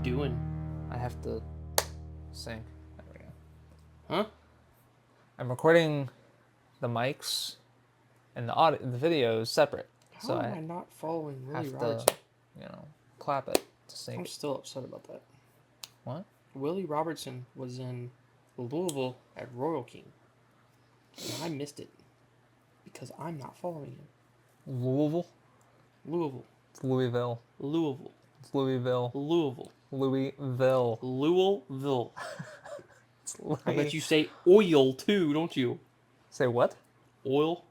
doing? I have to sync. There we go. Huh? I'm recording the mics and the video is separate. How so am I not following Willie have Robertson? to, clap it to sync. I'm still upset about that. What? Willie Robertson was in Louisville at Royal King. And I missed it. Because I'm not following him. Louisville? Louisville. It's Louisville. Louisville. It's Louisville. Louisville. Louisville. Louisville. It's I bet you say oil too, don't you? Say what? Oil?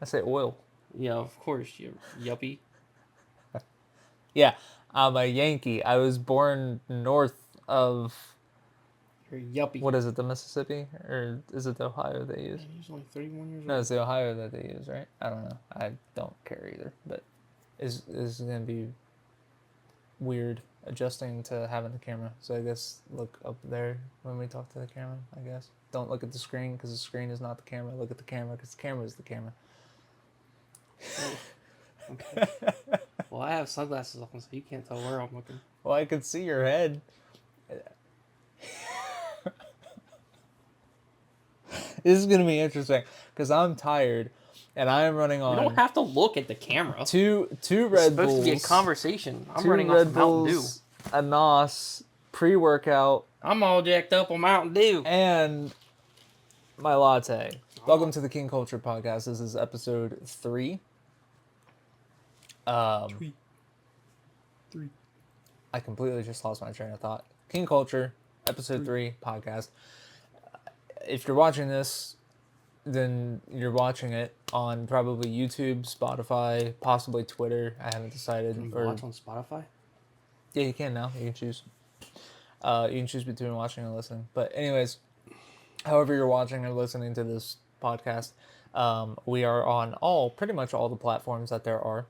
I say oil. Yeah, of course, you yuppie. Yeah, I'm a Yankee. I was born north of, You're a yuppie. what is it, the Mississippi? Or is it the Ohio they use? Man, he's only 31 years No, old. it's the Ohio that they use, right? I don't know. I don't care either. But this is going to be weird adjusting to having the camera. So I guess look up there when we talk to the camera, I guess. Don't look at the screen because the screen is not the camera. Look at the camera because the camera is the camera. Okay. Well, I have sunglasses on, so you can't tell where I'm looking. Well, I could see your head. This is going to be interesting because I'm tired and I am running on You don't have to look at the camera. two It's Red Bulls. supposed to be a conversation. I'm two running off Red of Mountain Dew. Bulls, a NOS, pre-workout, I'm all jacked up on Mountain Dew. and my latte. Welcome to the King Kulture Podcast. This is episode 3. Three. I completely just lost my train of thought. King Kulture, episode 3 podcast. If you're watching this, then you're watching it on probably YouTube, Spotify, possibly Twitter. I haven't decided. Can you watch on Spotify? Yeah, you can now. You can choose. You can choose between watching and listening. But anyways, however you're watching or listening to this podcast, we are on pretty much all the platforms that there are.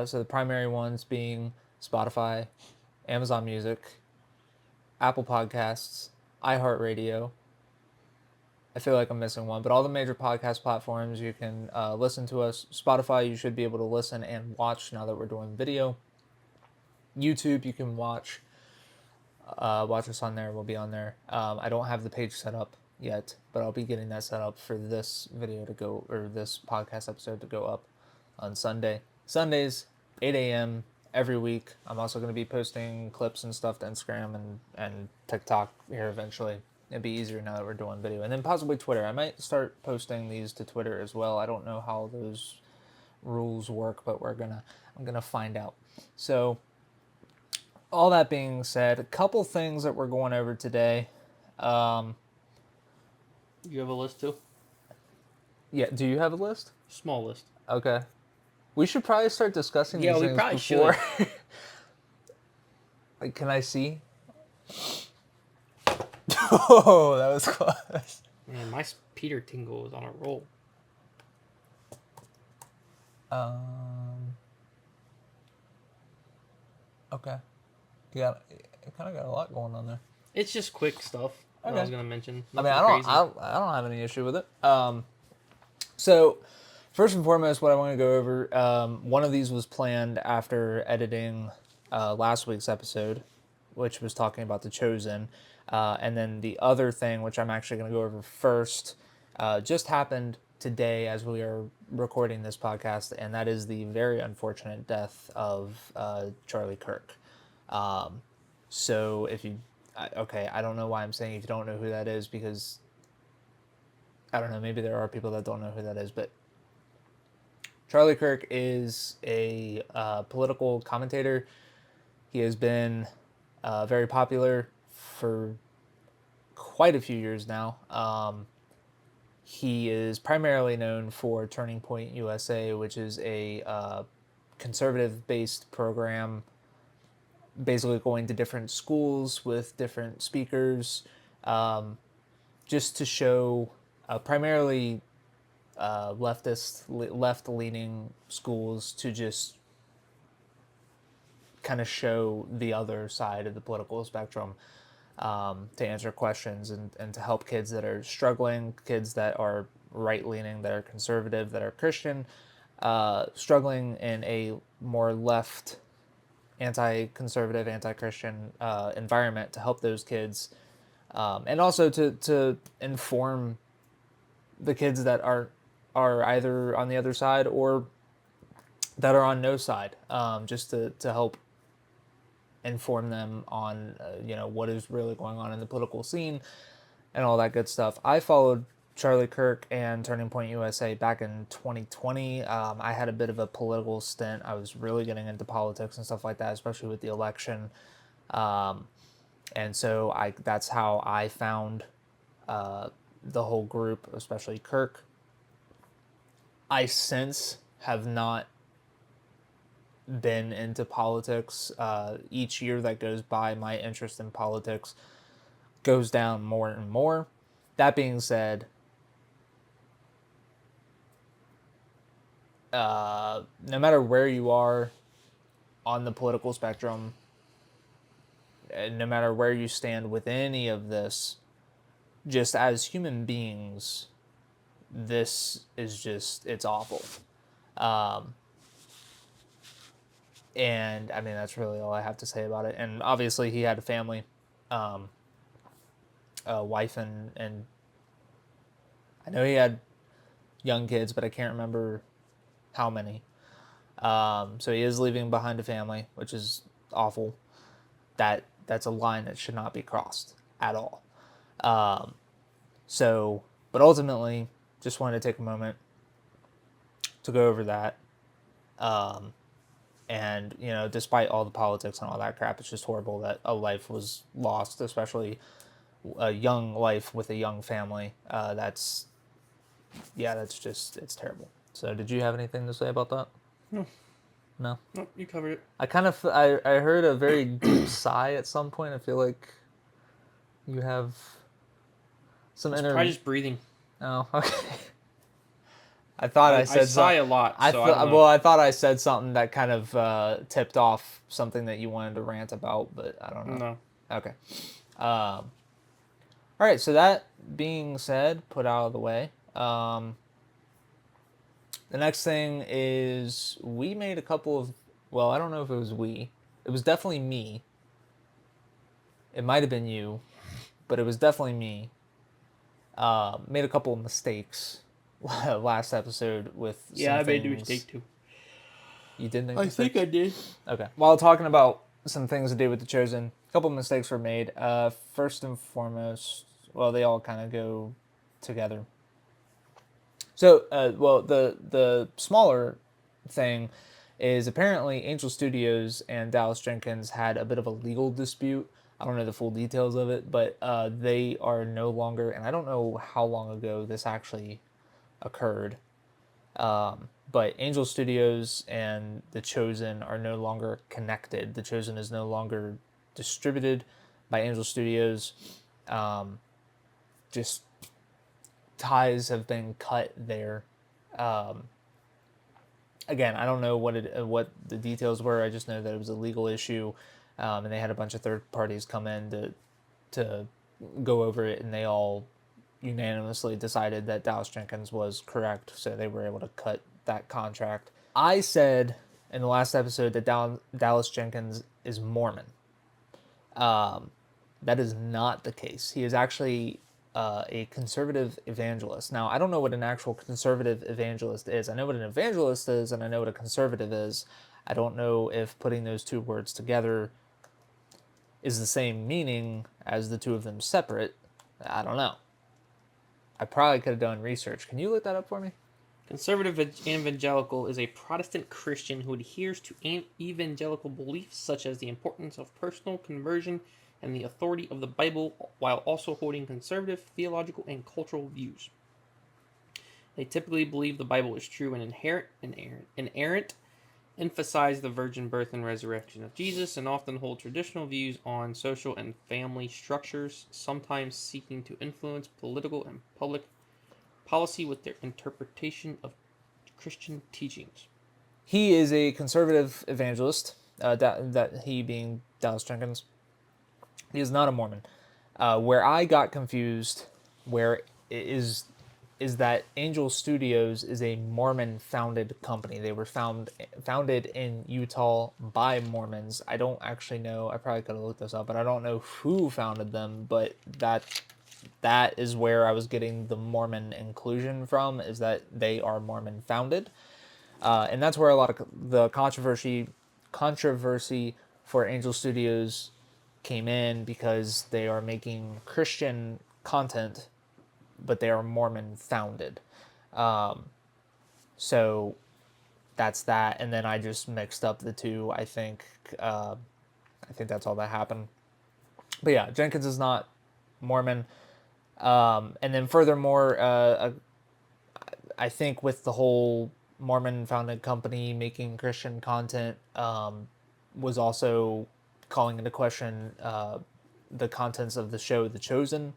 So the primary ones being Spotify, Amazon Music, Apple Podcasts, iHeartRadio. I feel like I'm missing one, but all the major podcast platforms you can listen to us. Spotify, you should be able to listen and watch now that we're doing video. YouTube, you can watch us on there. We'll be on there. I don't have the page set up yet, but I'll be getting that set up for this video to go, or this podcast episode to go up on Sunday. Sundays, 8 a.m. every week. I'm also going to be posting clips and stuff to Instagram and TikTok here eventually. It'd be easier now that we're doing video. And then possibly Twitter. I might start posting these to Twitter as well. I don't know how those rules work, but I'm gonna find out. So all that being said, a couple things that we're going over today. You have a list too? Yeah, do you have a list? Small list. Okay. We should probably start discussing these things probably before. Like, can I see? Oh, that was close. Man, my Peter tingle is on a roll. Okay. You kind of got a lot going on there. It's just quick stuff that Okay. I was gonna mention. I mean, Nothing I don't have any issue with it. So first and foremost, what I want to go over, one of these was planned after editing last week's episode, which was talking about The Chosen. And then the other thing, which I'm actually going to go over first, just happened today as we are recording this podcast, and that is the very unfortunate death of Charlie Kirk. So if you, I don't know why I'm saying if you don't know who that is, because I don't know, maybe there are people that don't know who that is, but Charlie Kirk is a political commentator. He has been very popular for quite a few years now. He is primarily known for Turning Point USA, which is a conservative-based program, basically going to different schools with different speakers, just to show primarily left-leaning schools, to just kind of show the other side of the political spectrum, to answer questions and to help kids that are struggling, kids that are right-leaning, that are conservative, that are Christian, struggling in a more left anti-conservative, anti-Christian environment to help those kids, and also to inform the kids that are either on the other side or that are on no side, just to help inform them on what is really going on in the political scene and all that good stuff. I followed Charlie Kirk and Turning Point USA back in 2020. I had a bit of a political stint. I was really getting into politics and stuff like that, especially with the election. And so that's how I found the whole group, especially Kirk. I since have not been into politics. Each year that goes by, my interest in politics goes down more and more. That being said, no matter where you are on the political spectrum, no matter where you stand with any of this, just as human beings, this is just, it's awful. And I mean, that's really all I have to say about it. And obviously he had a family, a wife and I know he had young kids, but I can't remember how many. So he is leaving behind a family, which is awful. That's a line that should not be crossed at all. But ultimately, just wanted to take a moment to go over that. And, despite all the politics and all that crap, it's just horrible that a life was lost, especially a young life with a young family. That's just, it's terrible. So did you have anything to say about that? No. No? Nope, you covered it. I heard a very deep sigh at some point. I feel like you have some inner... Try just breathing. Oh, okay. I thought I said I sigh a lot, I don't know. Well, I thought I said something that kind of tipped off something that you wanted to rant about, but I don't know. No. Okay. All right, so that being said, put out of the way, the next thing is we made a couple of, well, I don't know if it was we. It was definitely me. It might have been you, but it was definitely me. Made a couple of mistakes last episode with some I made a things. mistake too. You did make I mistakes? think I did. Okay. While talking about some things to do with The Chosen, a couple of mistakes were made. First and foremost, well, they all kind of go together. So, the smaller thing is apparently Angel Studios and Dallas Jenkins had a bit of a legal dispute. I don't know the full details of it, but they are no longer, and I don't know how long ago this actually occurred, but Angel Studios and The Chosen are no longer connected. The Chosen is no longer distributed by Angel Studios. Just ties have been cut there. Again, I don't know what the details were. I just know that it was a legal issue, and they had a bunch of third parties come in to go over it, and they all unanimously decided that Dallas Jenkins was correct, so they were able to cut that contract. I said in the last episode that Dallas Jenkins is Mormon. That is not the case. He is actually a conservative evangelist. Now, I don't know what an actual conservative evangelist is. I know what an evangelist is, and I know what a conservative is. I don't know if putting those two words together is the same meaning as the two of them separate. I don't know. I probably could have done research. Can you look that up for me? Conservative evangelical is a Protestant Christian who adheres to evangelical beliefs such as the importance of personal conversion and the authority of the Bible, while also holding conservative theological and cultural views. They typically believe the Bible is true and inerrant, emphasize the virgin birth and resurrection of Jesus, and often hold traditional views on social and family structures, sometimes seeking to influence political and public policy with their interpretation of Christian teachings. He is a conservative evangelist, that he being Dallas Jenkins. He is not a Mormon. Where I got confused, where is is that Angel Studios is a Mormon-founded company. They were founded in Utah by Mormons. I don't actually know. I probably could have looked this up, but I don't know who founded them. But that is where I was getting the Mormon inclusion from, is that they are Mormon-founded. And that's where a lot of the controversy for Angel Studios came in, because they are making Christian content, but they are Mormon founded. So that's that. And then I just mixed up the two. I think that's all that happened. But yeah, Jenkins is not Mormon. And then furthermore, I think with the whole Mormon founded company making Christian content, was also calling into question the contents of the show The Chosen,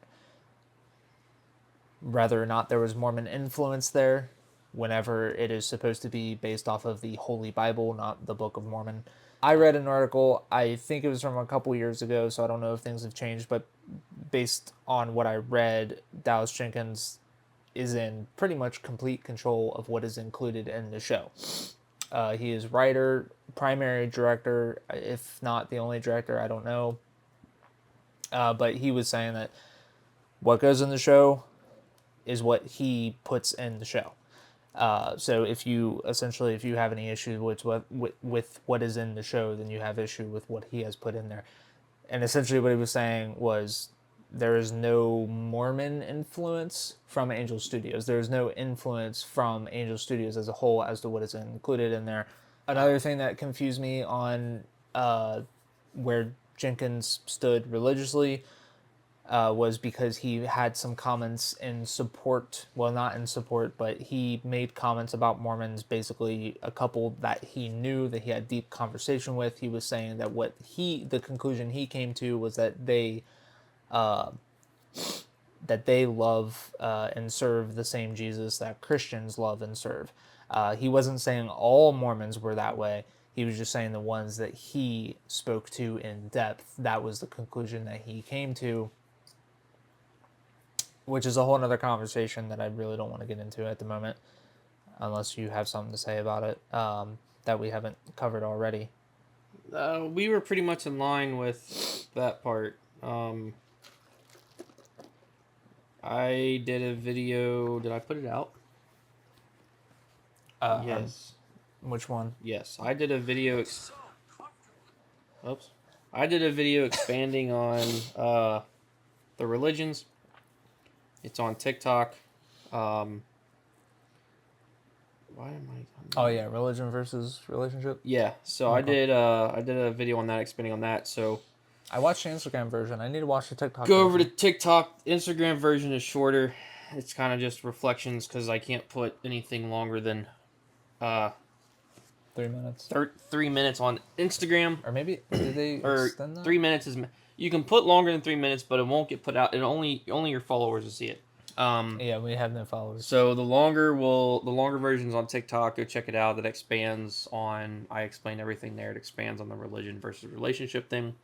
whether or not there was Mormon influence there, whenever it is supposed to be based off of the Holy Bible, not the Book of Mormon. I read an article, I think it was from a couple years ago, so I don't know if things have changed, but based on what I read, Dallas Jenkins is in pretty much complete control of what is included in the show. He is writer, primary director, if not the only director, I don't know. But he was saying that what goes in the show is what he puts in the show. So if you have any issues with what is in the show, then you have issue with what he has put in there. And essentially what he was saying was, there is no Mormon influence from Angel Studios. There is no influence from Angel Studios as a whole as to what is included in there. Another thing that confused me on where Jenkins stood religiously was because he had some comments in support, well, not in support, but he made comments about Mormons, basically a couple that he knew, that he had deep conversation with. He was saying that the conclusion he came to was that they love and serve the same Jesus that Christians love and serve. He wasn't saying all Mormons were that way. He was just saying the ones that he spoke to in depth. That was the conclusion that he came to, which is a whole other conversation that I really don't want to get into at the moment, unless you have something to say about it that we haven't covered already. We were pretty much in line with that part. I did a video. Did I put it out? Yes. Which one? Yes, I did a video. Oops. I did a video expanding on the religions. It's on TikTok. Why am I? Oh yeah, religion versus relationship. Yeah. So okay. I did a video on that, expanding on that. So I watched the Instagram version. I need to watch the TikTok. Go over to TikTok. Instagram version is shorter. It's kind of just reflections, because I can't put anything longer than 3 minutes. 3 minutes on Instagram. Or maybe did they extend that? 3 minutes is. You can put longer than 3 minutes, but it won't get put out. It only your followers will see it. Yeah, we have no followers. So the longer version's on TikTok. Go check it out. That expands on. I explain everything there. It expands on the religion versus relationship thing.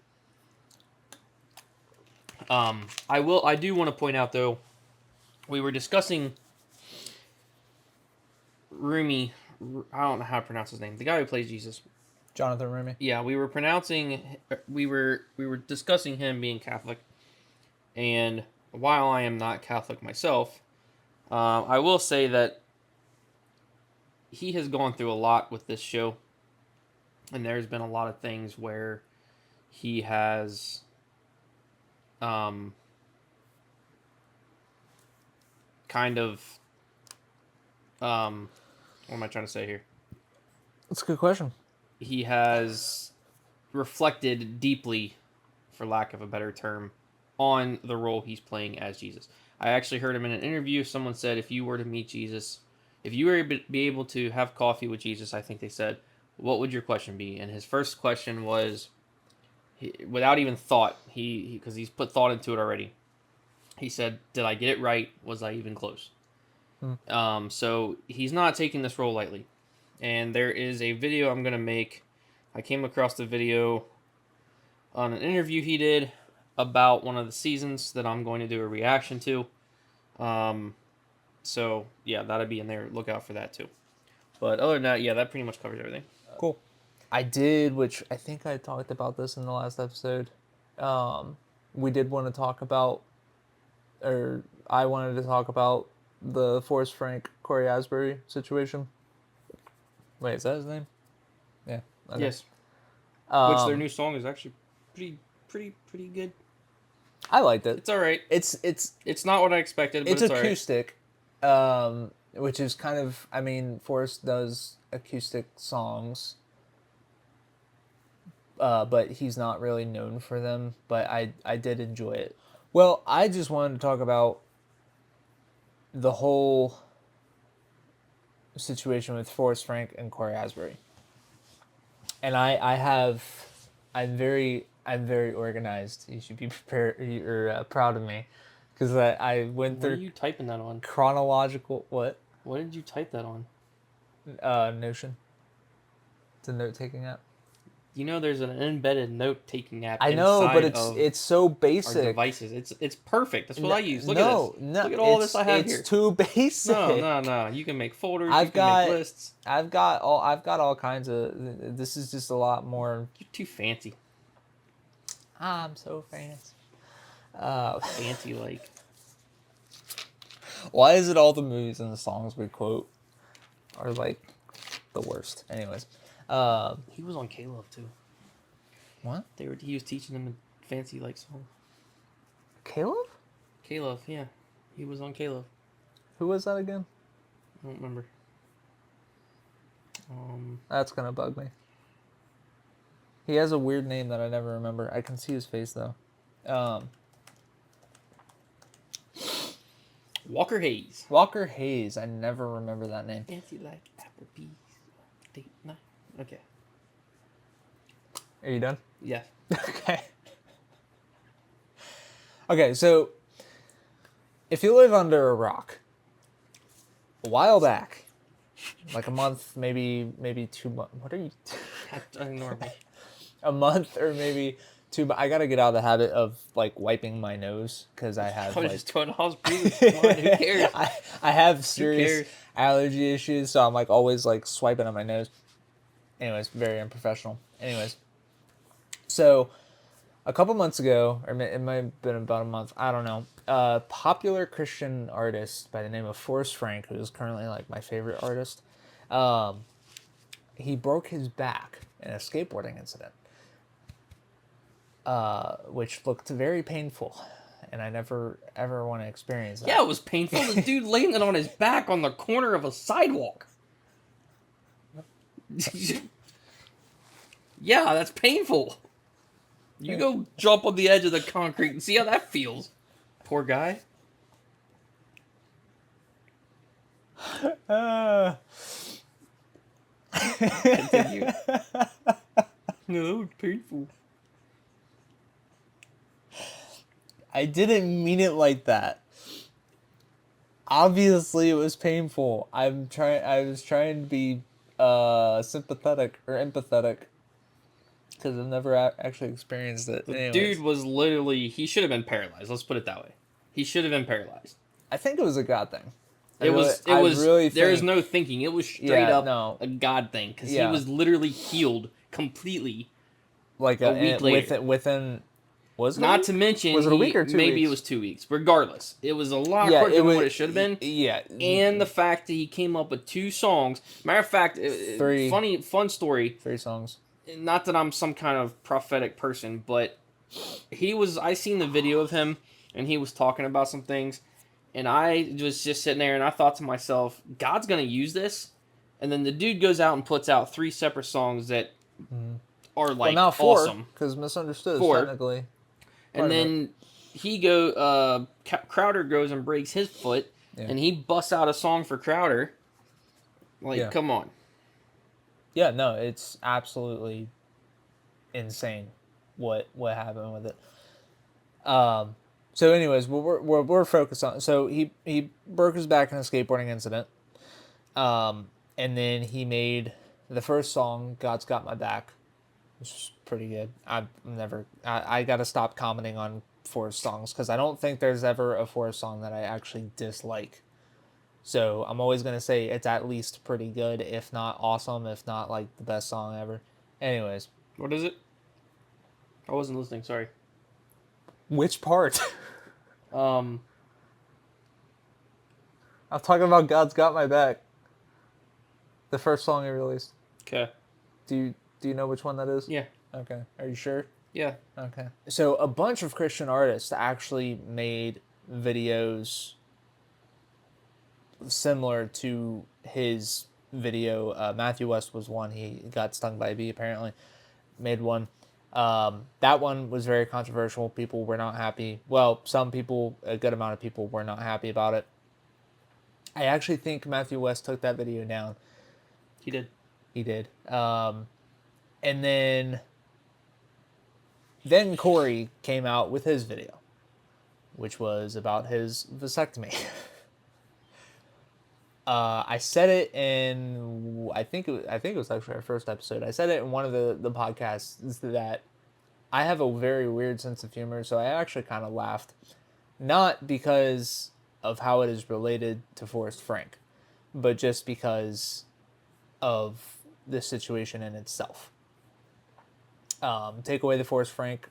I do want to point out, though, we were discussing Rumi. I don't know how to pronounce his name. The guy who plays Jesus. Jonathan Rumi. Yeah, we were discussing him being Catholic, and while I am not Catholic myself, I will say that he has gone through a lot with this show, and there's been a lot of things where he has kind of what am I trying to say here? That's a good question. He has reflected deeply, for lack of a better term, on the role he's playing as Jesus. I actually heard him in an interview. Someone said, if you were to meet Jesus, if you were to be able to have coffee with Jesus, I think they said, what would your question be? And his first question was, without even thought, because he's put thought into it already. He said, did I get it right? Was I even close? So he's not taking this role lightly. And there is a video I'm going to make. I came across the video on an interview he did about one of the seasons that I'm going to do a reaction to. So yeah, that'll be in there. Look out for that too. But other than that, yeah, that pretty much covers everything. Cool. I did, which I think I talked about this in the last episode. We did want to talk about, or I wanted to talk about the Forrest Frank Cory Asbury situation. Wait, is that his name? Yeah. Okay. Yes. Which their new song is actually pretty good. I liked it. It's all right. It's not what I expected, but it's it's all right. acoustic, which is kind of, I mean, Forrest does acoustic songs, but he's not really known for them. But I did enjoy it. Well, I just wanted to talk about the whole situation with Forrest Frank and Cory Asbury. And I'm very organized. You should be prepared or proud of me, because I went What through are you typing that on? chronological what? What did you type that on? Notion. It's a note taking app. You know, there's an embedded note-taking app. I know, but inside it's so our basic. devices. It's perfect. That's what I use. Look No, at this. no, Look at all this I have it's here. too basic. No. You can make folders. I've you can got- make lists. I've got all kinds of. This is just a lot more. You're too fancy. I'm so fancy. Fancy like. Why is it all the movies and the songs we quote are like the worst? Anyways, He was on K-Love too. what? He was teaching them a fancy like song. Caleb? K-Love, yeah. He was on K-Love. Who was that again? I don't remember. That's gonna bug me. He has a weird name that I never remember. I can see his face though. Walker Hayes. Walker Hayes. I never remember that name. Fancy like Applebee's. Date night. Okay. Are you done? Yeah. Okay. Okay, so if you live under a rock, a while back, like a month, maybe 2 months. What are you? Ignore me. A month or maybe 2. But I gotta get out of the habit of like wiping my nose because I have I was like just going to hospital. Come on, who cares? I have serious cares? allergy issues, so I'm like always like swiping on my nose. Anyways, very unprofessional. Anyways, so a couple months ago, or it might have been about a month, I don't know. A popular Christian artist by the name of Forrest Frank, who is currently like my favorite artist, he broke his back in a skateboarding incident, which looked very painful, and I never ever want to experience that. Yeah, it was painful. The dude landed on his back on the corner of a sidewalk. Yeah, that's painful. You go jump on the edge of the concrete and see how that feels. Poor guy. Continue. No, that was painful. I didn't mean it like that. Obviously, it was painful. I was trying to be sympathetic or empathetic because I've never actually experienced it. The Anyways, dude was literally, he should have been paralyzed. Let's put it that way. He should have been paralyzed. I think it was a God thing. It was, really there is think- no thinking. It was straight Yeah, up no. a God thing. Because Yeah. he was literally healed completely. like a week later. within was it a Not week? to mention, Was it a week or 2 maybe weeks? it was 2 weeks. Regardless, it was a lot Yeah, quicker it than was what it should have been. Yeah, And the fact that he came up with 2 songs. Matter of fact, 3. fun story. 3 songs. Not that I'm some kind of prophetic person, but I seen the video of him, and he was talking about some things, and I was just sitting there, and I thought to myself, God's going to use this? And then the dude goes out and puts out 3 separate songs that are like Well, now 4 awesome. because Misunderstood is 4. technically. And then Crowder goes and breaks his foot, Yeah. and he busts out a song for Crowder. Like, Yeah. come on. Yeah, no, it's absolutely insane what happened with it. So anyways, we're focused on. So he broke his back in a skateboarding incident, and then he made the first song, "God's Got My Back," which is pretty good. I got to stop commenting on Forrest songs because I don't think there's ever a Forrest song that I actually dislike. So I'm always going to say it's at least pretty good, if not awesome, if not like the best song ever. Anyways. What is it? I wasn't listening, sorry. Which part? Um, I'm talking about God's Got My Back. The first song he released. okay. Do you know which one that is? Yeah. Okay. Are you sure? Yeah. Okay. So a bunch of Christian artists actually made videos similar to his video. Matthew West was one. He got stung by a bee, apparently. Made one. That one was very controversial. People were not happy. Well, some people, a good amount of people, were not happy about it. I actually think Matthew West took that video down. He did. He did. And then Cory came out with his video, which was about his vasectomy. I said it in, I think it was actually our first episode. I said it in one of the podcasts that I have a very weird sense of humor, so I actually kind of laughed. Not because of how it is related to Forrest Frank, but just because of the situation in itself. Take away the Forrest Frank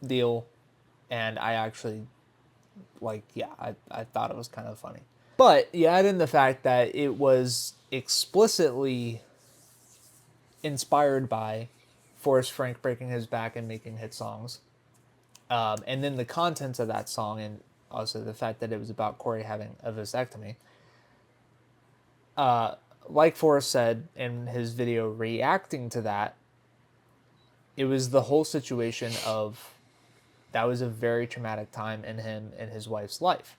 deal, and I actually, I thought it was kind of funny. But you add in the fact that it was explicitly inspired by Forrest Frank breaking his back and making hit songs. And then the contents of that song, and also the fact that it was about Cory having a vasectomy. Like Forrest said in his video reacting to that, it was the whole situation of that was a very traumatic time in him and his wife's life.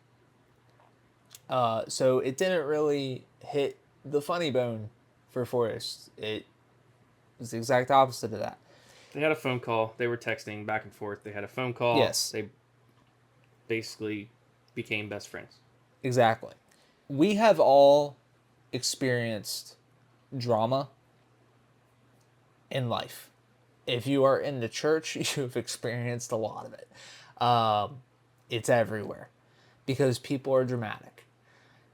So it didn't really hit the funny bone for Forrest. It was the exact opposite of that. They had a phone call. They were texting back and forth. They had a phone call. Yes. They basically became best friends. Exactly. We have all experienced drama in life. If you are in the church, you've experienced a lot of it. It's everywhere because people are dramatic.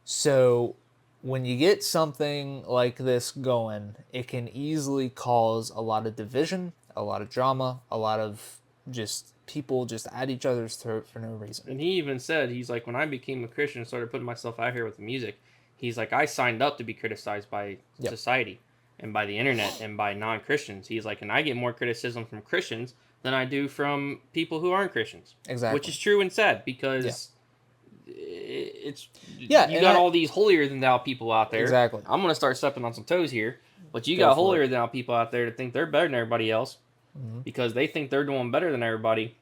So when you get something like this going, it can easily cause a lot of division, a lot of drama, a lot of just people just at each other's throat for no reason. And he even said, he's like, when I became a Christian and started putting myself out here with the music, he's like, I signed up to be criticized by society and by the internet and by non-Christians. He's like, and I get more criticism from Christians than I do from people who aren't Christians. Exactly. Which is true and sad because it's you got all these holier than thou people out there. Exactly. I'm gonna start stepping on some toes here, but you got holier than thou people out there that think they're better than everybody else because they think they're doing better than everybody.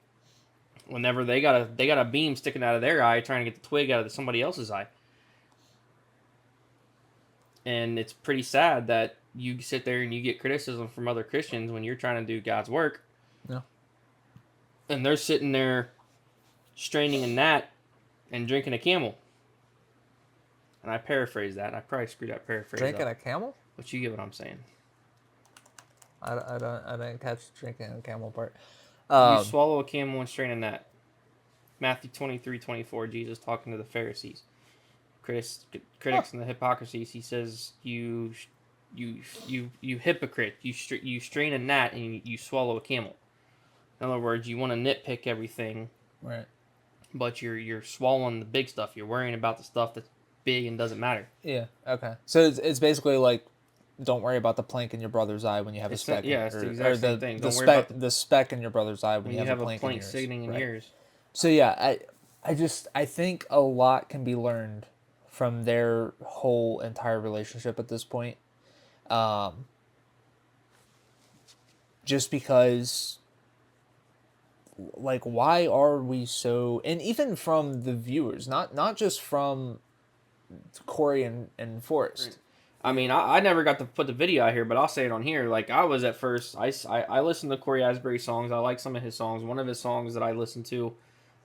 Whenever they got a beam sticking out of their eye, trying to get the twig out of somebody else's eye, and it's pretty sad that you sit there and you get criticism from other Christians when you're trying to do God's work. Yeah. And they're sitting there straining a gnat and drinking a camel. And I paraphrase that. I probably screwed that paraphrase Drinking up. a camel? But you get what I'm saying. I didn't catch drinking a camel part. You swallow a camel and strain a gnat. Matthew 23:24, Jesus talking to the Pharisees. Critics and the hypocrisies. He says, you hypocrite. You strain a gnat and you swallow a camel. In other words, you want to nitpick everything. Right. But you're swallowing the big stuff. You're worrying about the stuff that's big and doesn't matter. Yeah. Okay. So it's basically like, don't worry about the plank in your brother's eye when you have a speck. It's the exact same thing. Don't worry about the speck in your brother's eye when you have a plank sitting in yours. So yeah, I think a lot can be learned from their whole entire relationship at this point. Just because, like, why are we so, and even from the viewers, not just from Cory and Forrest. Right. I mean, I never got to put the video out here, but I'll say it on here. Like, I was at first, I listened to Cory Asbury songs. I like some of his songs. One of his songs that I listened to,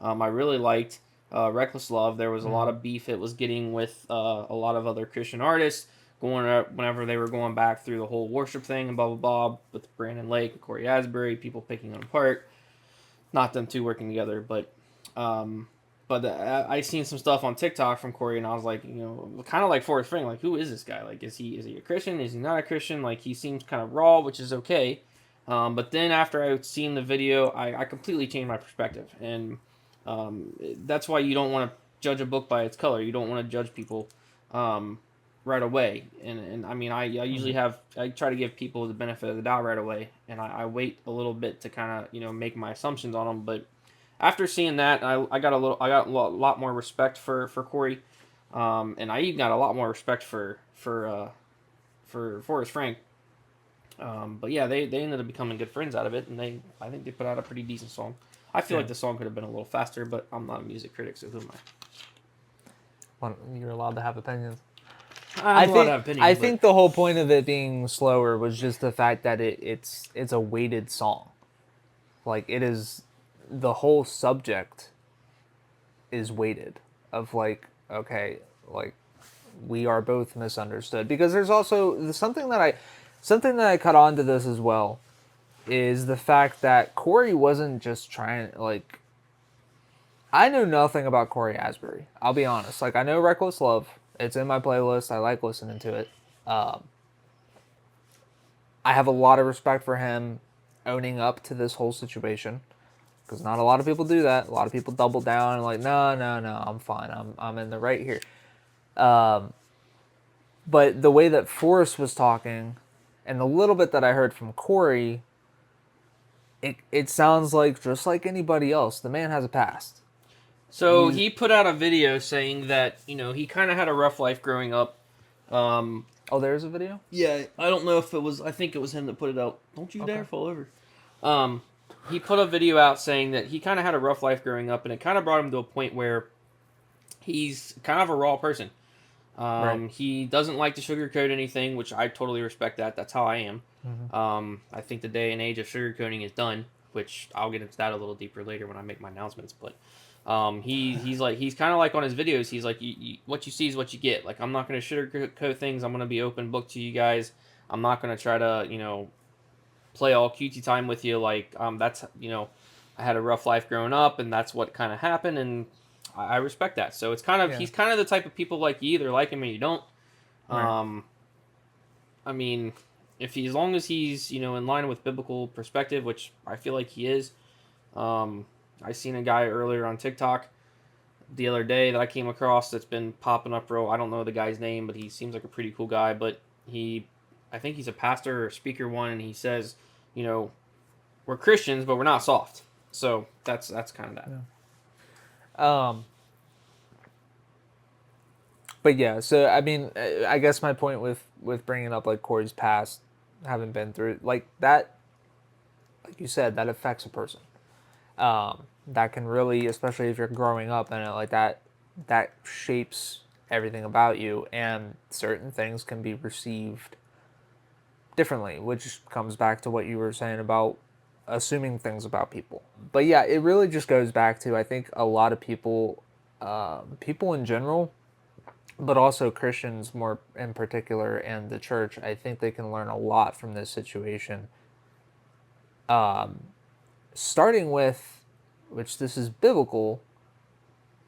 I really liked, Reckless Love. There was a lot of beef it was getting with a lot of other Christian artists going up whenever they were going back through the whole worship thing and blah, blah, blah, with Brandon Lake and Cory Asbury, people picking them apart. Not them two working together, but but I seen some stuff on TikTok from Corey, and I was like, kind of like Forrest Frank, like, who is this guy? Like, is he a Christian? Is he not a Christian? Like, he seems kind of raw, which is okay. But then after I seen the video, I completely changed my perspective, and that's why you don't want to judge a book by its color. You don't want to judge people right away. And I mean, I usually I try to give people the benefit of the doubt right away, and I wait a little bit to kind of make my assumptions on them. But after seeing that, I got a lot more respect for Corey, and I even got a lot more respect for Forrest Frank. But yeah, they ended up becoming good friends out of it, and I think they put out a pretty decent song. I feel like the song could have been a little faster, but I'm not a music critic, so who am I? Well, you're allowed to have opinions. I think the whole point of it being slower was just the fact that it's a weighted song. Like, it is, the whole subject is weighted of like, okay, like, we are both misunderstood. Because there's also something that I cut onto this as well, is the fact that Corey wasn't just trying, like, I know nothing about Cory Asbury. I'll be honest. Like, I know Reckless Love. It's in my playlist. I like listening to it. I have a lot of respect for him owning up to this whole situation, because not a lot of people do that. A lot of people double down and like, no, I'm fine. I'm in the right here. But the way that Forrest was talking, and the little bit that I heard from Corey, it sounds like just like anybody else, the man has a past. So he put out a video saying that he kind of had a rough life growing up. Oh, there's a video? Yeah, I don't know if it was. I think it was him that put it out. Don't you dare fall over. He put a video out saying that he kind of had a rough life growing up, and it kind of brought him to a point where he's kind of a raw person. Right. He doesn't like to sugarcoat anything, which I totally respect that. That's how I am. Mm-hmm. I think the day and age of sugarcoating is done, which I'll get into that a little deeper later when I make my announcements. But he's kind of like on his videos. He's like, what you see is what you get. Like, I'm not going to sugarcoat things. I'm going to be open book to you guys. I'm not going to try to play all cutesy time with you. Like, that's I had a rough life growing up, and that's what kind of happened, and I respect that. So it's kind of he's kind of the type of people, like, you either like him or you don't. Right. I mean, as long as he's in line with biblical perspective, which I feel like he is. I seen a guy earlier on TikTok the other day that I came across that's been popping up real. I don't know the guy's name, but he seems like a pretty cool guy. But I think he's a pastor or speaker one, and he says, we're Christians, but we're not soft. So that's kind of that. Yeah. But yeah, so I mean, I guess my point with bringing up like Corey's past, having been through like that, like you said, that affects a person. That can really, especially if you're growing up in it, like that shapes everything about you, and certain things can be received differently, which comes back to what you were saying about assuming things about people. But yeah, it really just goes back to, I think a lot of people, people in general, but also Christians more in particular, and the church, I think they can learn a lot from this situation. Starting with, which this is biblical,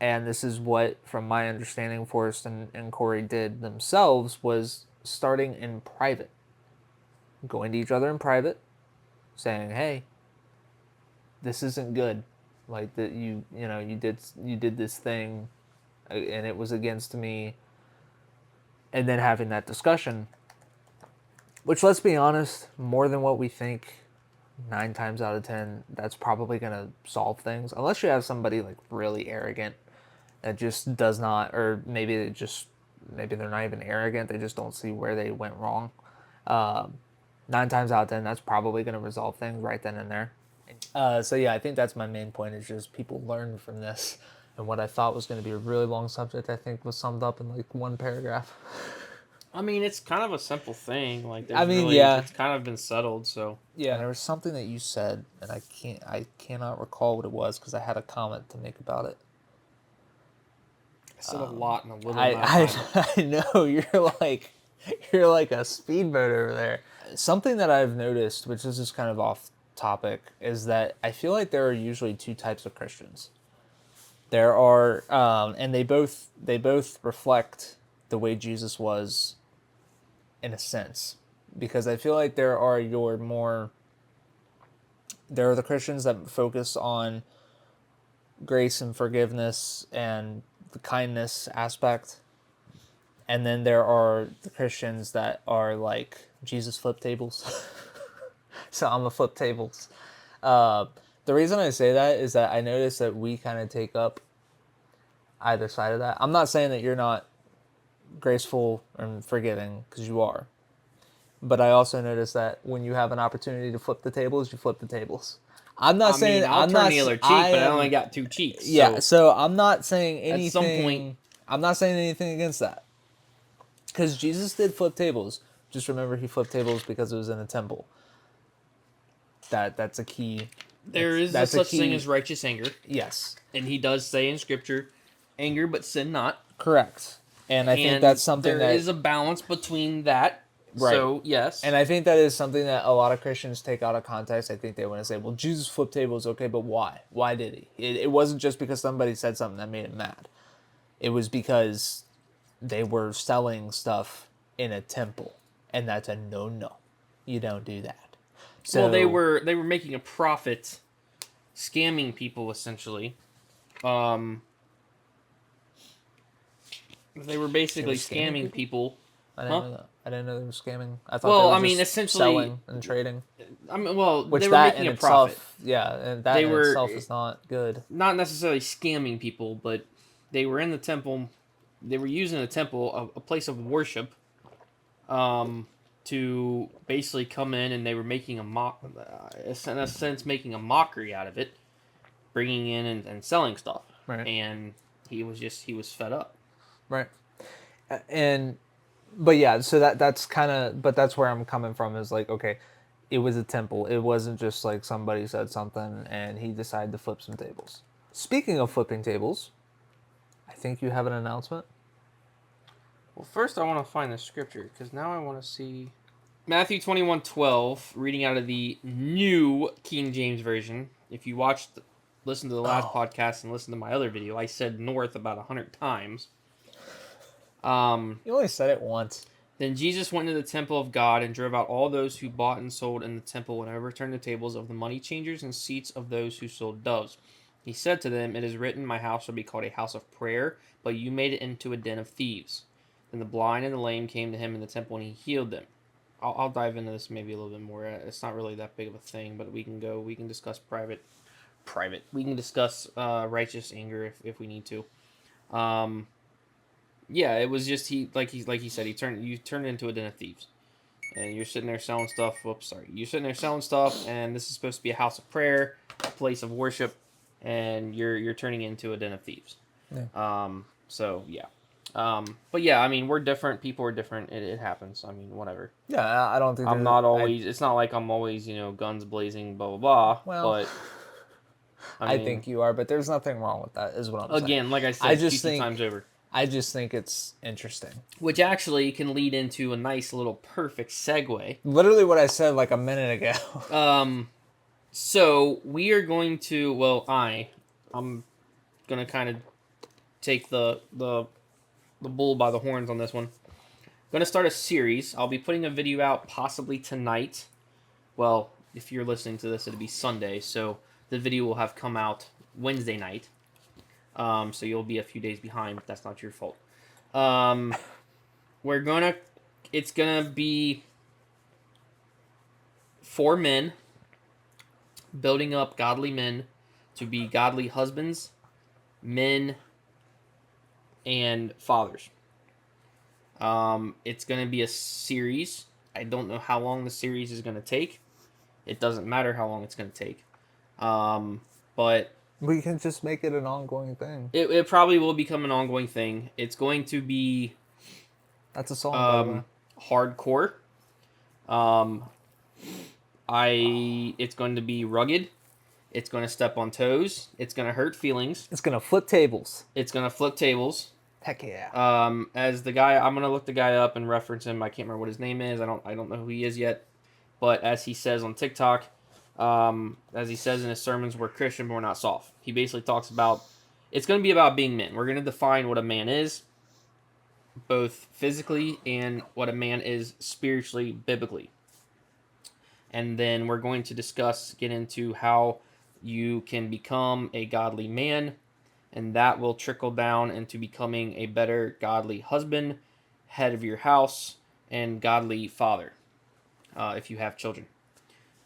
and this is what, from my understanding, Forrest and Corey did themselves, was starting in private. Going to each other in private, saying, hey, this isn't good. Like, that you did this thing, and it was against me. And then having that discussion, which, let's be honest, more than what we think, 9 times out of 10, that's probably going to solve things. Unless you have somebody like really arrogant that just does not, or maybe they're not even arrogant, they just don't see where they went wrong. 9 times out of 10, that's probably going to resolve things right then and there. So yeah, I think that's my main point, is just people learn from this. And what I thought was going to be a really long subject, I think, was summed up in like one paragraph. I mean, it's kind of a simple thing. Like, it's kind of been settled. So yeah, and there was something that you said, and I cannot recall what it was, because I had a comment to make about it. I said a lot in a little amount of time. I know you're like a speedboat over there. Something that I've noticed, which is just kind of off topic, is that I feel like there are usually 2 types of Christians. There are, and they both reflect the way Jesus was, in a sense, because I feel like there are the Christians that focus on grace and forgiveness and the kindness aspect, and then there are the Christians that are like Jesus flip tables. So I'm a flip tables. The reason I say that is that I notice that we kind of take up either side of that. I'm not saying that you're not graceful and forgiving, because you are. But I also notice that when you have an opportunity to flip the tables, you flip the tables. I'm not saying I'll I'm turn not. the other cheek, I but I am, only got two cheeks. yeah. So So I'm not saying anything. at some point, I'm not saying anything against that, because Jesus did flip tables. Just remember, he flipped tables because it was in a temple. That's a key. there is a That's such key. thing as righteous anger, Yes, and he does say in Scripture, "Anger, but sin not." correct. And I think And that's something there that is a balance between that. Right. So yes, And I think that is something that a lot of Christians take out of context. I think they want to say, well, Jesus flipped tables, okay, but why? Why did he? It wasn't just because somebody said something that made him mad. It was because they were selling stuff in a temple, and that's a no-no. You don't do that. So, well, they were making a profit, scamming people essentially. They were basically scamming people. I didn't know that. I didn't know they were scamming. I thought Well, they were I mean, just essentially, selling and trading. I mean, well, Which they were that making in a profit. itself, yeah, and that They in were itself is not good. not necessarily scamming people, but they were in the temple. They were using the temple, a place of worship, to basically come in, and they were making in a sense, making a mockery out of it, bringing in and selling stuff. Right. And he was fed up. Right. And but yeah, so that's kind of, but that's where I'm coming from, is like, okay, it was a temple. It wasn't just like somebody said something and he decided to flip some tables. Speaking of flipping tables, I think you have an announcement. Well, first I want to find the scripture, because now I want to see Matthew 21:12, reading out of the New King James Version. If you listened to the last podcast and listened to my other video, I said north about 100 times. You only said it once. Then Jesus went into the temple of God and drove out all those who bought and sold in the temple, and overturned the tables of the money changers and seats of those who sold doves. He said to them, "It is written, my house shall be called a house of prayer, but you made it into a den of thieves." Then the blind and the lame came to him in the temple, and he healed them. I'll dive into this maybe a little bit more. It's not really that big of a thing, but we can discuss private. We can discuss righteous anger if we need to. Yeah, it was just he said, you turned it into a den of thieves, and you're sitting there selling stuff. You're sitting there selling stuff, and this is supposed to be a house of prayer, a place of worship, and you're turning it into a den of thieves. Yeah. So yeah. But yeah, I mean, we're different. People are different. It happens. I mean, whatever. Yeah, I don't think I'm not always. It's not like I'm always, guns blazing, blah blah blah. Well, but I think you are, but there's nothing wrong with that, is what I'm saying. Again, like I said, 50 times over. I just think it's interesting. Which actually can lead into a nice little perfect segue. Literally what I said like a minute ago. So we are going to. Well, I'm gonna kind of take the bull by the horns on this one. I'm gonna start a series. I'll be putting a video out possibly tonight. Well, if you're listening to this, it'll be Sunday, so the video will have come out Wednesday night. So you'll be a few days behind, but that's not your fault. It's gonna be 4 men building up godly men to be godly husbands, men, and fathers. It's gonna be a series. I don't know how long the series is gonna take. It doesn't matter how long it's gonna take. But we can just make it an ongoing thing. It probably will become an ongoing thing. It's going to be that's a song, hardcore. It's going to be rugged. It's going to step on toes. It's going to hurt feelings. It's going to flip tables. Heck yeah. As the guy, I'm going to look the guy up and reference him. I can't remember what his name is. I don't know who he is yet. But as he says on TikTok, as he says in his sermons, we're Christian, but we're not soft. He basically talks about it's going to be about being men. We're going to define what a man is, both physically and what a man is spiritually, biblically. And then we're going to get into how you can become a godly man, and that will trickle down into becoming a better godly husband, head of your house, and godly father, if you have children,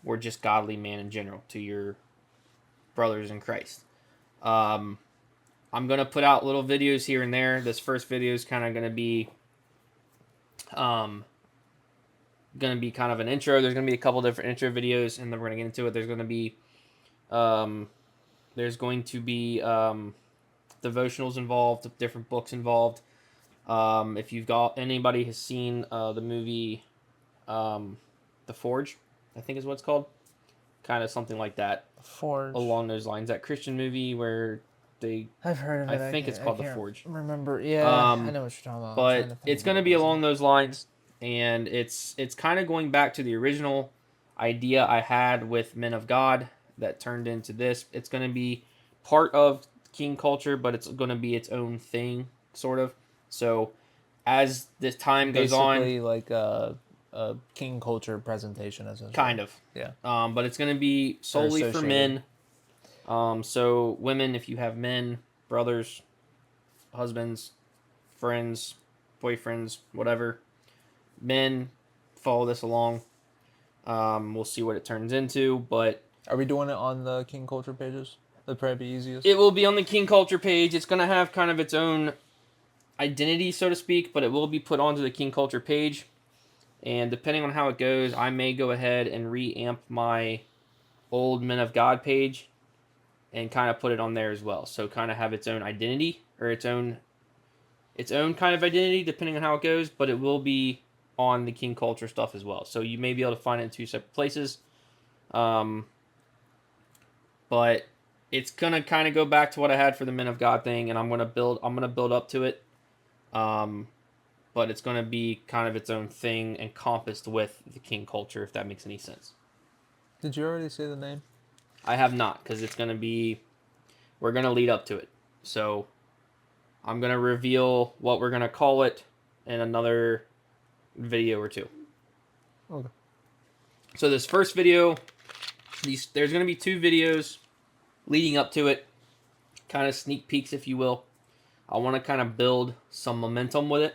or just godly man in general to your brothers in Christ. I'm gonna put out little videos here and there. This first video is kind of um, gonna be kind of an intro. There's gonna be a couple different intro videos, and then we're gonna get into it. Um, there's going to be devotionals involved, different books involved. If you've got anybody has seen the movie, The Forge, I think is what it's called, kind of something like that. Forge. Along those lines, that Christian movie where I've heard of it. I think it's called The Forge. Remember? Yeah, I know what you're talking about. But it's going to be along those lines, and it's kind of going back to the original idea I had with Men of God that turned into this. It's going to be part of King Kulture, but it's going to be its own thing, sort of. So as this time goes on, basically like a King Kulture presentation, essentially. Kind of, yeah. But it's going to be solely for men. So women, if you have men, brothers, husbands, friends, boyfriends, whatever, men, follow this along. We'll see what it turns into, but are we doing it on the King Kulture pages? That'd probably be easiest. It will be on the King Kulture page. It's going to have kind of its own identity, so to speak, but it will be put onto the King Kulture page. And depending on how it goes, I may go ahead and reamp my old Men of God page and kind of put it on there as well. So kind of have its own identity, or its own kind of identity, depending on how it goes, but it will be on the King Kulture stuff as well. So you may be able to find it in two separate places. But it's gonna kind of go back to what I had for the Men of God thing, and I'm gonna build up to it. But it's gonna be kind of its own thing, encompassed with the King Kulture, if that makes any sense. Did you already say the name? I have not, because we're gonna lead up to it. So I'm gonna reveal what we're gonna call it in another video or two. Okay. So this first video, there's gonna be 2 videos leading up to it, kind of sneak peeks, if you will. I want to kind of build some momentum with it,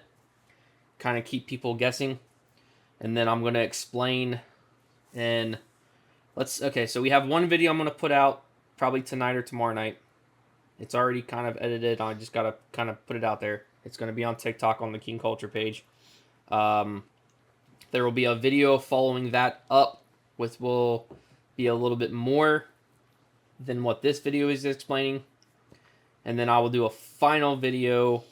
kind of keep people guessing, and then I'm going to explain. And so we have one video I'm going to put out probably tonight or tomorrow night. It's already kind of edited. I just got to kind of put it out there. It's going to be on TikTok on the King Kulture page. There will be a video following that up, which will be a little bit more than what this video is explaining. And then I will do a final video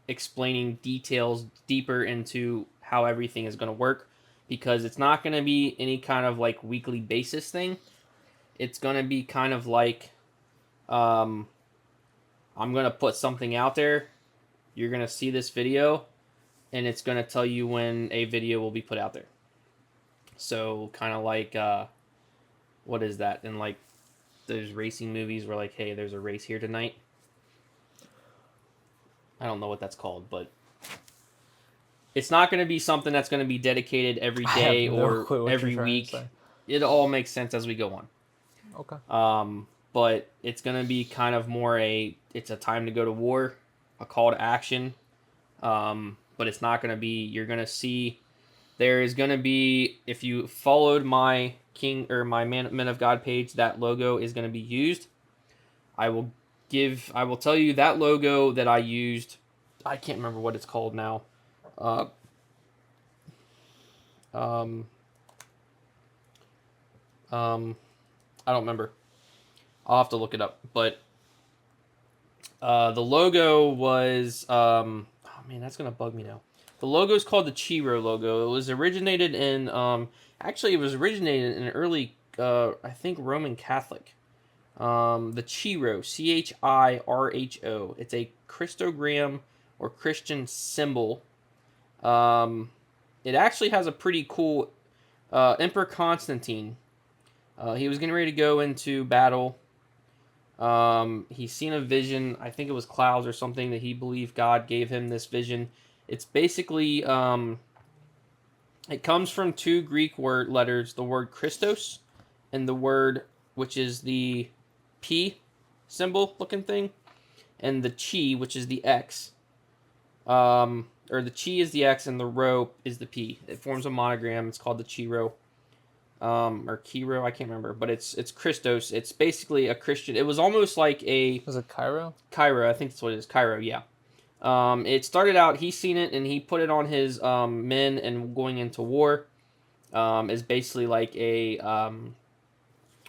explaining details deeper into how everything is going to work, because it's not going to be any kind of like weekly basis thing. It's going to be kind of like I'm going to put something out there. You're going to see this video, and it's going to tell you when a video will be put out there. So kind of like what is that? In like those racing movies where like, hey, there's a race here tonight. I don't know what that's called, but it's not going to be something that's going to be dedicated every day or every week. It all makes sense as we go on. Okay. But it's going to be kind of more it's a time to go to war, a call to action. But it's not going to be, you're going to see, there is going to be, if you followed my Men of God page, that logo is going to be used. I will tell you that logo that I used. I can't remember what it's called now. I don't remember. I'll have to look it up. But the logo was oh man, that's gonna bug me now. The logo is called the Chiro logo. It was originated in an early I think Roman Catholic. The Chiro, Chirho. It's a Christogram or Christian symbol. It actually has a pretty cool Emperor Constantine. He was getting ready to go into battle. He's seen a vision. I think it was clouds or something that he believed God gave him this vision. It's basically it comes from two Greek word letters, the word Christos and the word which is the P symbol looking thing, and the chi, which is the X. Or the chi is the X and the rho is the P. It forms a monogram. It's called the chi rho. Or Kiro, I can't remember, but it's Christos. It's basically a Christian. It was almost like a Was it Cairo? Cairo. I think that's what it is. Cairo, yeah. It started out. He's seen it and he put it on his men and going into war. Is basically like a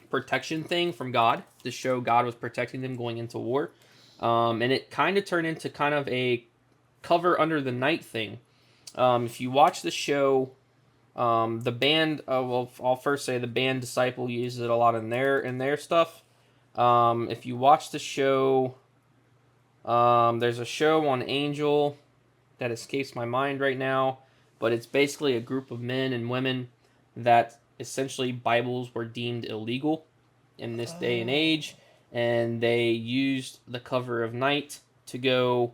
protection thing from God to show God was protecting them going into war. And it kind of turned into kind of a cover under the night thing. If you watch the show, the band, well, I'll first say the band Disciple uses it a lot in their stuff. If you watch the show, there's a show on Angel that escapes my mind right now, but it's basically a group of men and women that essentially Bibles were deemed illegal in this day and age, and they used the cover of night to go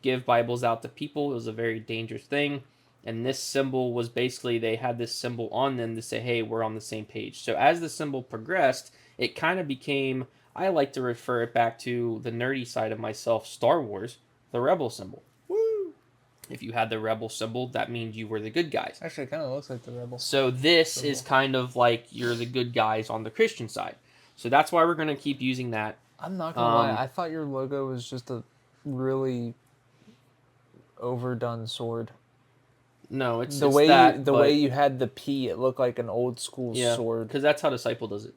give Bibles out to people. It was a very dangerous thing. And this symbol was basically, they had this symbol on them to say, hey, we're on the same page. So as the symbol progressed, it kind of became, I like to refer it back to the nerdy side of myself, Star Wars, the rebel symbol. Woo! If you had the rebel symbol, that means you were the good guys. Actually, it kind of looks like the rebel. So this symbol is kind of like you're the good guys on the Christian side. So that's why we're going to keep using that. I'm not going to lie. I thought your logo was just a really overdone sword. No, it's the it's way that, the way you had the P, it looked like an old school sword. because that's how Disciple does it.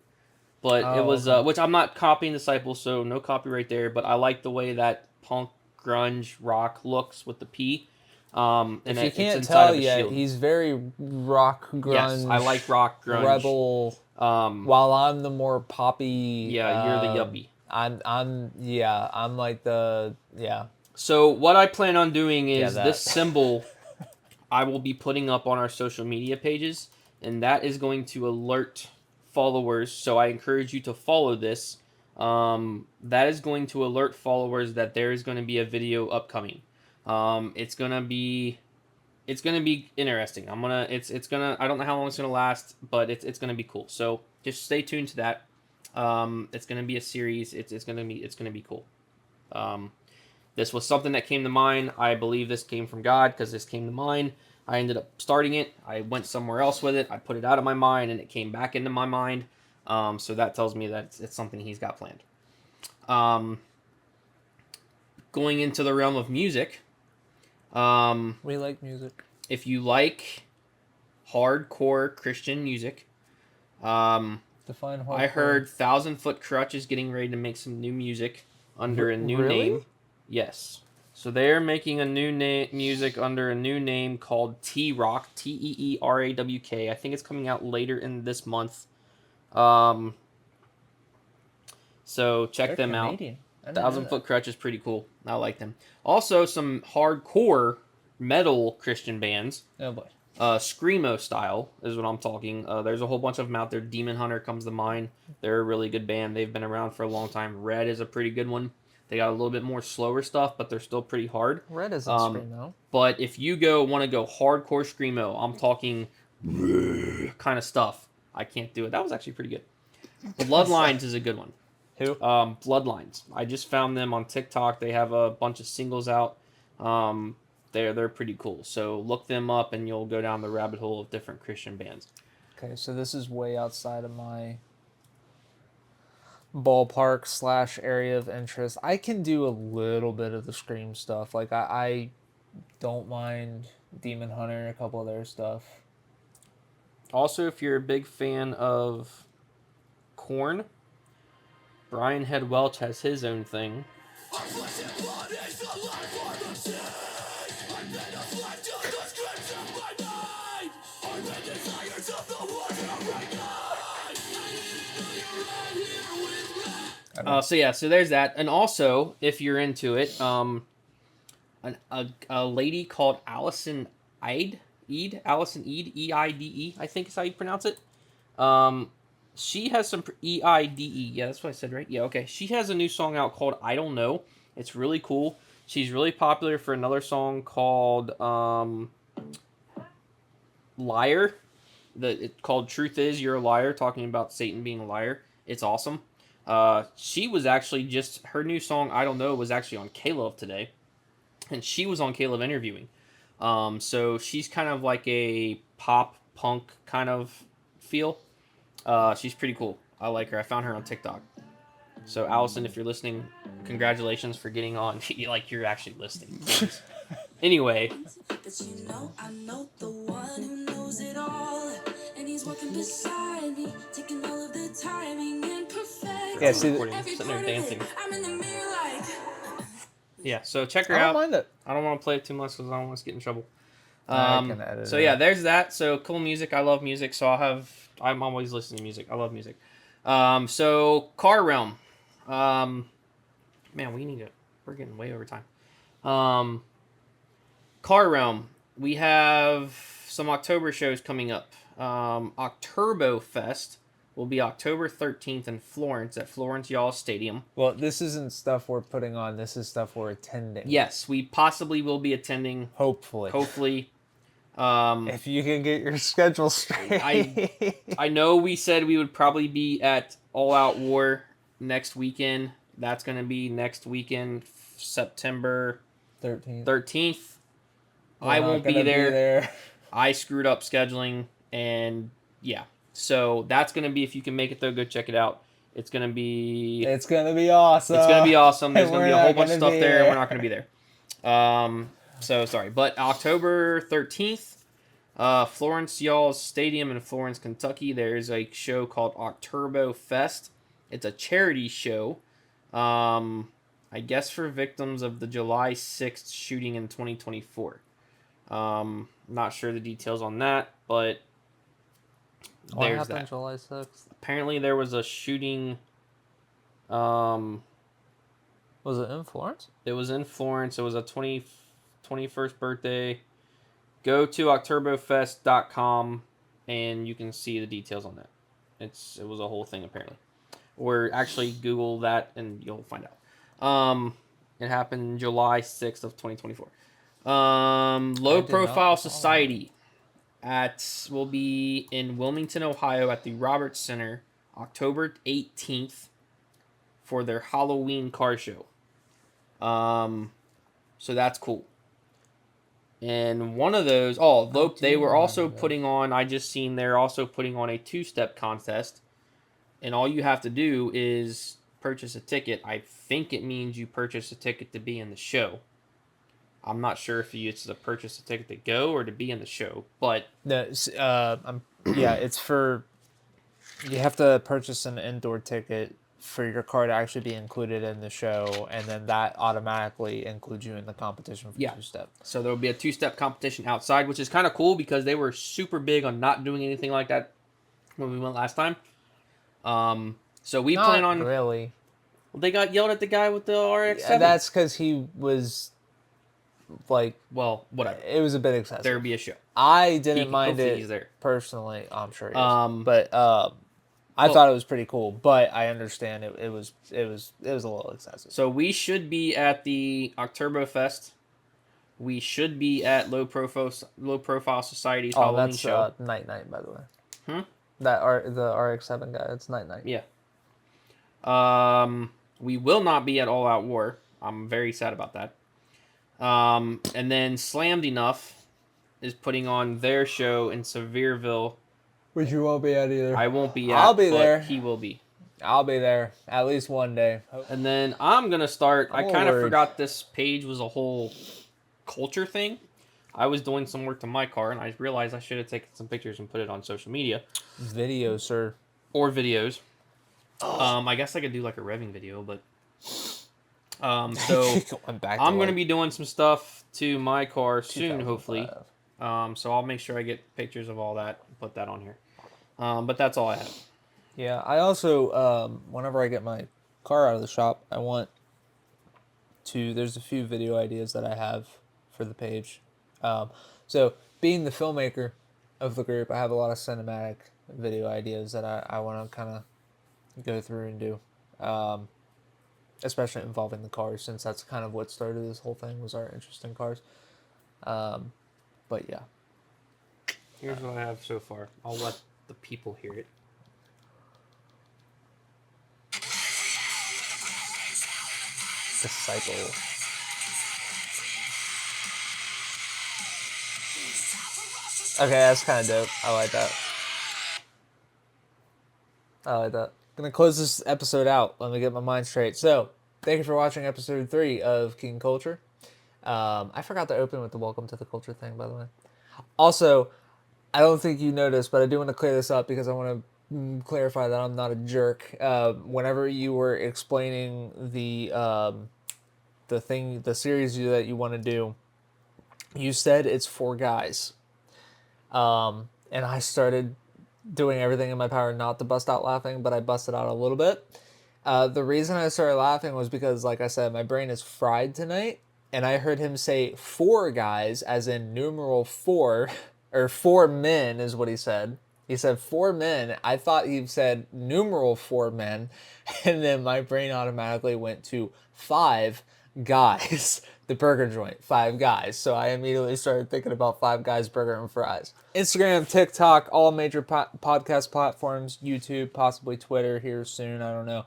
But it was, okay. which I'm not copying Disciple, so no copyright there. But I like the way that punk grunge rock looks with the P. And if you it's can't inside tell of a yet, shield. he's very rock grunge. Yes, I like rock grunge. Rebel. While I'm the more poppy. Yeah, you're the yuppie. I'm like the So what I plan on doing is that. this symbol I will be putting up on our social media pages, and that is going to alert followers. So I encourage you to follow this. That is going to alert followers that there is going to be a video upcoming. It's gonna be interesting. I don't know how long it's gonna last, but it's gonna be cool. So just stay tuned to that. It's gonna be a series. It's gonna be cool. This was something that came to mind. I believe this came from God because this came to mind. I ended up starting it. I went somewhere else with it. I put it out of my mind, and it came back into my mind. So that tells me that it's something He's got planned. Going into the realm of music. We like music. If you like hardcore Christian music, define hardcore. I heard Thousand Foot Crutch is getting ready to make some new music under a new name. Yes. So they're making a new music under a new name called T-Rock, Teerawk. I think it's coming out later in this month. So check them Canadian. out. Thousand Foot Crutch is pretty cool. I like them. Also, some hardcore metal Christian bands. Oh boy. Screamo style is what I'm talking. There's a whole bunch of them out there. Demon Hunter comes to mind. They're a really good band. They've been around for a long time. Red is a pretty good one. They got a little bit more slower stuff, but they're still pretty hard. Red isn't Screamo. But if you want to go hardcore Screamo, I'm talking kind of stuff. I can't do it. That was actually pretty good. Bloodlines is a good one. Who? Bloodlines. I just found them on TikTok. They have a bunch of singles out. They're pretty cool. So look them up, and you'll go down the rabbit hole of different Christian bands. Okay, so this is way outside of my ballpark / area of interest. I can do a little bit of the Scream stuff. Like I don't mind Demon Hunter and a couple of their stuff. Also, if you're a big fan of Korn, Brian Head Welch has his own thing. So there's that. And also, if you're into it, a lady called Allison Eide, I think is how you pronounce it. She has some Eide. Yeah, that's what I said, right? Yeah, okay. She has a new song out called "I Don't Know." It's really cool. She's really popular for another song called "Liar." It's called "Truth Is You're a Liar," talking about Satan being a liar. It's awesome. She was actually just her new song "I Don't Know" was actually on K-Love today, and she was on K-Love interviewing. So she's kind of like a pop punk kind of feel. She's pretty cool. I like her. I found her on TikTok. So Allison, if you're listening, congratulations for getting on. Like you're actually listening. Anyway. But you know, I know the one who knows it all, and he's walking beside me, taking all of the timing and perfect. Yeah, see, sitting there dancing. I'm in the mirror like. Yeah, so check her I out. don't mind it. I don't want to play it too much because I don't want us to get in trouble. I can edit So it yeah, out. there's that. So cool music. I love music. So I'm always listening to music. I love music. So Car Realm. Man, we're getting way over time. Car Realm. We have some October shows coming up. Octurbo Fest will be October 13th in Florence at Florence Y'all Stadium. Well, this isn't stuff we're putting on. This is stuff we're attending. Yes, we possibly will be attending. Hopefully. Hopefully. If you can get your schedule straight. I know we said we would probably be at All Out War next weekend. That's going to be next weekend, September 13th. I won't be there. I screwed up scheduling, and yeah. So that's going to be, if you can make it though, go check it out. It's going to be awesome. It's going to be awesome. There's going to be a whole bunch of stuff there, and we're not going to be there. So sorry. But October 13th, Florence Y'all's Stadium in Florence, Kentucky, there's a show called Octurbo Fest. It's a charity show. I guess for victims of the July 6th shooting in 2024. Not sure the details on that, but what there's happened that. July 6th? Apparently there was a shooting. Was it in Florence? It was in Florence. It was a 21st birthday. Go to octurbofest.com and you can see the details on that. It was a whole thing apparently. Or actually Google that and you'll find out. It happened July 6th of 2024. Low Profile Society will be in Wilmington, Ohio at the Roberts Center October 18th for their Halloween car show. So that's cool. And one of those, they were also putting on, I just seen they're also putting on a 2-step contest. And all you have to do is purchase a ticket. I think it means you purchase a ticket to be in the show. I'm not sure if it's to purchase a ticket to go or to be in the show, but it's for, you have to purchase an indoor ticket for your car to actually be included in the show, and then that automatically includes you in the competition for 2-step. So there will be a 2-step competition outside, which is kind of cool because they were super big on not doing anything like that when we went last time. So we plan on... Not really. Well, they got yelled at the guy with the RX-7. Yeah, that's because he was... well, whatever. It was a bit excessive. There'd be a show. I didn't mind it he's there. personally. I'm sure he is. But I thought it was pretty cool. But I understand it was a little excessive. So we should be at the Octurbo Fest. We should be at Low Profile Society's Halloween show. Night, by the way. The RX-7 guy. It's Night. Yeah. We will not be at All Out War. I'm very sad about that. And then Slammed Enough is putting on their show in Sevierville. Which you won't be at either. I won't be at. I'll be there. He will be. I'll be there at least one day. And then I'm going to start. I kind of forgot this page was a whole culture thing. I was doing some work to my car and I realized I should have taken some pictures and put it on social media. Videos, sir. Or videos. I guess I could do like a revving video, but... So I'm going to be doing some stuff to my car soon, hopefully. So I'll make sure I get pictures of all that and put that on here. But that's all I have. Yeah, I also, whenever I get my car out of the shop, I want to, there's a few video ideas that I have for the page. So being the filmmaker of the group, I have a lot of cinematic video ideas that I want to kind of go through and do, especially involving the cars, since that's kind of what started this whole thing, was our interest in cars. But yeah. Here's what I have so far. I'll let the people hear it. Disciple. Okay, that's kind of dope. I like that. Gonna close this episode out. Let me get my mind straight. So, thank you for watching episode 3 of King Kulture. I forgot to open with the welcome to the culture thing, by the way. Also, I don't think you noticed, but I do want to clear this up because I want to clarify that I'm not a jerk. Whenever you were explaining the series that you want to do, you said it's for guys. And I started doing everything in my power not to bust out laughing, but I busted out a little bit. The reason I started laughing was because, like I said, my brain is fried tonight, and I heard him say 4 guys, as in numeral 4, or 4 men is what he said. He said 4 men. I thought he said numeral 4 men, and then my brain automatically went to 5 guys. The burger joint, 5 guys. So I immediately started thinking about 5 Guys Burger and Fries. Instagram, TikTok, all major podcast platforms, YouTube, possibly Twitter here soon. I don't know.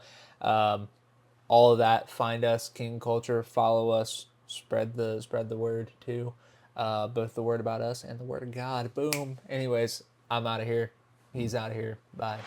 All of that. Find us, King Kulture. Follow us. Spread the word too. Both the word about us and the word of God. Boom. Anyways, I'm out of here. He's out of here. Bye.